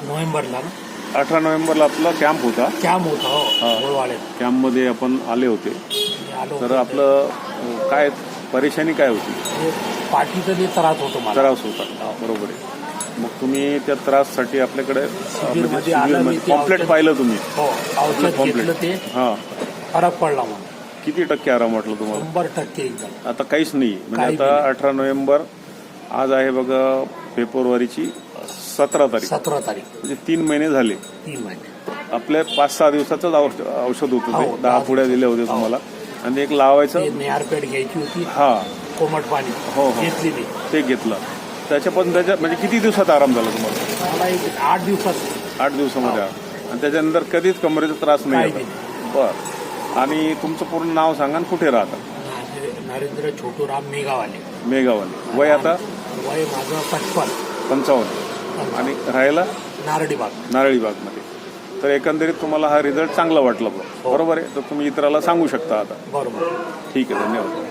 नोव्हेंबरला ना 18 नोव्हेंबरला आपला कॅम्प होता. कॅम्प होता हो हा. गोळवाड्यात कॅम्पमध्ये आपण आले होते. मी आलो तर होतो. आपलं काय परेशानी काय होती? ते पाठीचा लई त्रास होतो मला. त्रास होता, बरोबर आहे. मग तुम्ही त्या त्राससाठी आपल्याकडे शिबिरमध्ये आलं मी, ते कॉम्प्लेट औषध- पाहिलं तुम्ही? हो औषध कॉम्प्लेट. घेतलं ते हां. फरक पडला मला. किती टक्के आराम वाटलं तुम्हाला? 100% एकदम. आता काहीच नाही काही म्हणजे आता नाही. 18 नोव्हेंबर आज आहे बघा, फेब्रुवारीची 17 तारीख, 17 तारीख म्हणजे 3 महिने झाले. 3 महिने. आपल्या 5-6 दिवसाचंच औषध होतं ते. हो, 10 पुड्या दिल्या होत्या तुम्हाला. आणि एक लावायचं. ते नेहारपेठ घ्यायची होती, हा, कोमट पाणी हो, हो. घेतली ती. ते घेतलं. त्याच्या म्हणजे किती दिवसात आराम झाला तुम्हाला? मला एक 8 दिवसात 8 दिवसामध्ये. आणि त्याच्यानंतर कधीच कमरेचा त्रास नाही काही आला? बरं. आणि तुमचं पूर्ण नाव सांगा आणि कुठे राहता? नरेंद्र छोटूराम मेघावाले. मेघावाले. वय आता? वय माझं 55. आणि राहायला नारडी बाग. नारळी बागमध्ये. तर एकंदरीत तुम्हाला हा रिझल्ट चांगला वाटला बरोबर आहे. तर तुम्ही इतराला सांगू शकता आता. बरोबर. ठीक आहे, धन्यवाद.